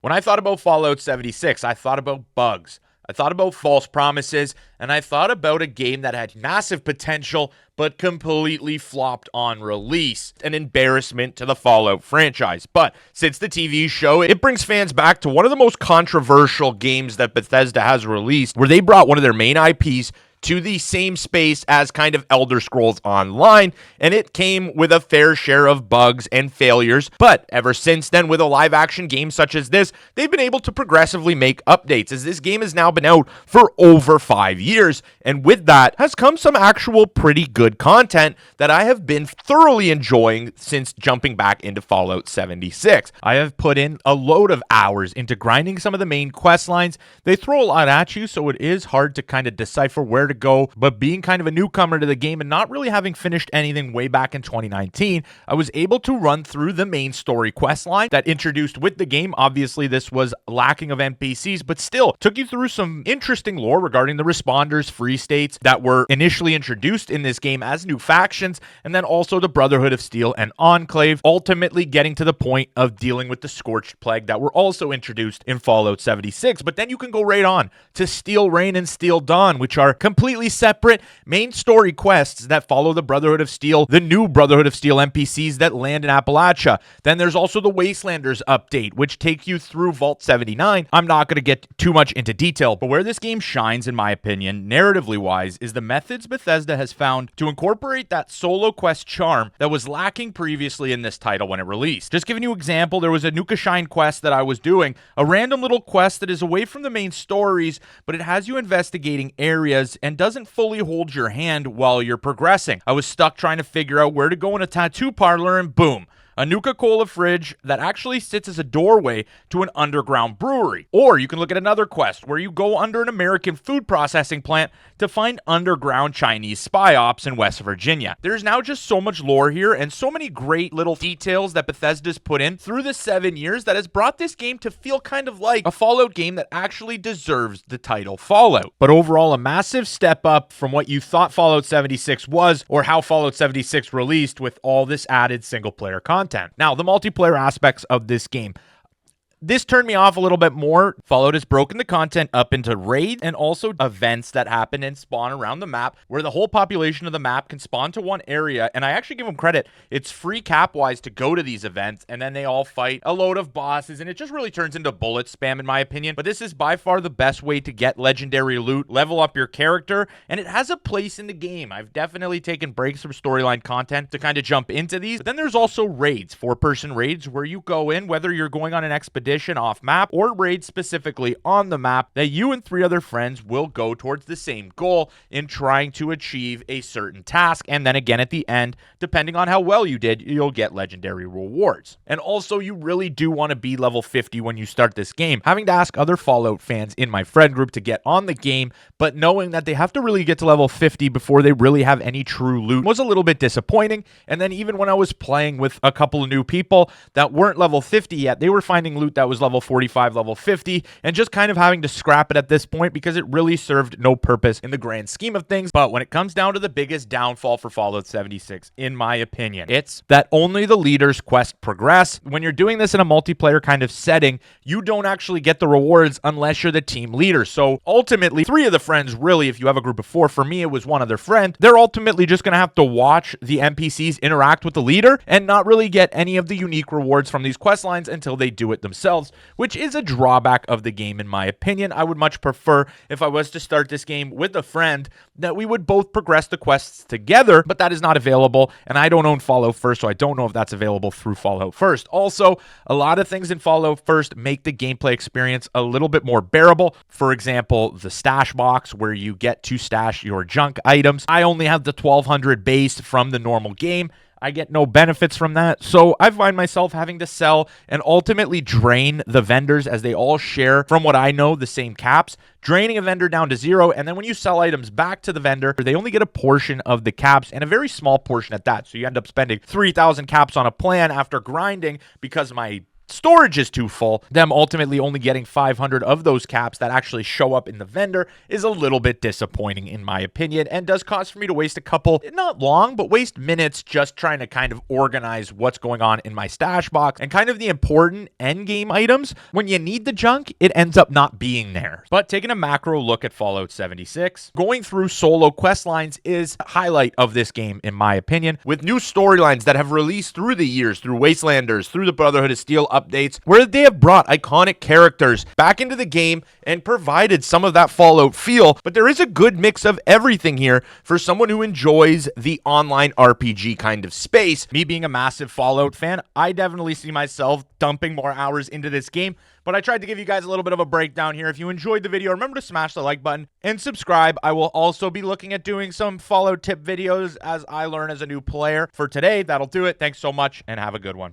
When I thought about Fallout 76, I thought about bugs. I thought about false promises, and I thought about a game that had massive potential but completely flopped on release. An embarrassment to the Fallout franchise. But since the TV show, it brings fans back to one of the most controversial games that Bethesda has released, where they brought one of their main IPs to the same space as kind of Elder Scrolls Online, and it came with a fair share of bugs and failures. But ever since then, with a live action game such as this, they've been able to progressively make updates, as this game has now been out for over 5 years, and with that has come some actual pretty good content that I have been thoroughly enjoying since jumping back into Fallout 76. I have put in a load of hours into grinding some of the main quest lines. They throw a lot at you, so it is hard to kind of decipher where to go, but being kind of a newcomer to the game and not really having finished anything way back in 2019, I was able to run through the main story quest line that introduced with the game. Obviously, this was lacking of NPCs, but still took you through some interesting lore regarding the Responders, Free States that were initially introduced in this game as new factions, and then also the Brotherhood of Steel and Enclave, ultimately getting to the point of dealing with the Scorched Plague that were also introduced in Fallout 76. But then you can go right on to Steel Rain and Steel Dawn, which are completely separate main story quests that follow the Brotherhood of Steel, the new Brotherhood of Steel NPCs that land in Appalachia. Then there's also the Wastelanders update, which takes you through Vault 79. I'm not going to get too much into detail, but where this game shines, in my opinion, narratively wise, is the methods Bethesda has found to incorporate that solo quest charm that was lacking previously in this title when it released. Just giving you an example, there was a Nuka Shine quest that I was doing, a random little quest that is away from the main stories, but it has you investigating areas and doesn't fully hold your hand while you're progressing. I was stuck trying to figure out where to go in a tattoo parlor, and boom, a Nuka-Cola fridge that actually sits as a doorway to an underground brewery. Or you can look at another quest where you go under an American food processing plant to find underground Chinese spy ops in West Virginia. There's now just so much lore here and so many great little details that Bethesda's put in through the 7 years that has brought this game to feel kind of like a Fallout game that actually deserves the title Fallout. But overall, a massive step up from what you thought Fallout 76 was, or how Fallout 76 released with all this added single-player content. Now, the multiplayer aspects of this game. This turned me off a little bit more. Fallout has broken the content up into raids and also events that happen and spawn around the map, where the whole population of the map can spawn to one area. And I actually give them credit. It's free cap-wise to go to these events, and then they all fight a load of bosses, and it just really turns into bullet spam, in my opinion. But this is by far the best way to get legendary loot, level up your character, and it has a place in the game. I've definitely taken breaks from storyline content to kind of jump into these. But then there's also raids, 4-person raids, where you go in, whether you're going on an expedition off map or raid specifically on the map, that you and 3 other friends will go towards the same goal in trying to achieve a certain task. And then again at the end, depending on how well you did, you'll get legendary rewards. And also, you really do want to be level 50 when you start this game. Having to ask other Fallout fans in my friend group to get on the game, but knowing that they have to really get to level 50 before they really have any true loot was a little bit disappointing. And then even when I was playing with a couple of new people that weren't level 50 yet, they were finding loot that was level 45, level 50, and just kind of having to scrap it at this point because it really served no purpose in the grand scheme of things. But when it comes down to the biggest downfall for Fallout 76, in my opinion, it's that only the leaders' quest progress. When you're doing this in a multiplayer kind of setting, you don't actually get the rewards unless you're the team leader. So ultimately, 3 of the friends, really, if you have a group of 4, for me it was 1 other friend, they're ultimately just going to have to watch the NPCs interact with the leader and not really get any of the unique rewards from these quest lines until they do it themselves, which is a drawback of the game in my opinion. I would much prefer, if I was to start this game with a friend, that we would both progress the quests together, but that is not available, and I don't own Fallout First, so I don't know if that's available through Fallout First. Also, a lot of things in Fallout First make the gameplay experience a little bit more bearable. For example, the stash box, where you get to stash your junk items. I only have the 1200 base from the normal game. I get no benefits from that, so I find myself having to sell and ultimately drain the vendors, as they all share, from what I know, the same caps, draining a vendor down to 0, and then when you sell items back to the vendor, they only get a portion of the caps, and a very small portion at that, so you end up spending 3,000 caps on a plan after grinding because my storage is too full. Them ultimately only getting 500 of those caps that actually show up in the vendor is a little bit disappointing in my opinion, and does cause for me to waste a couple, not long, but waste minutes just trying to kind of organize what's going on in my stash box and kind of the important end game items. When you need the junk, it ends up not being there. But taking a macro look at Fallout 76, going through solo quest lines is a highlight of this game in my opinion, with new storylines that have released through the years, through Wastelanders, through the Brotherhood of Steel updates, where they have brought iconic characters back into the game and provided some of that Fallout feel. But there is a good mix of everything here for someone who enjoys the online RPG kind of space. Me being a massive Fallout fan, I definitely see myself dumping more hours into this game, but I tried to give you guys a little bit of a breakdown here. If you enjoyed the video, remember to smash the like button and subscribe. I will also be looking at doing some Fallout tip videos as I learn as a new player. For today, that'll do it. Thanks so much and have a good one.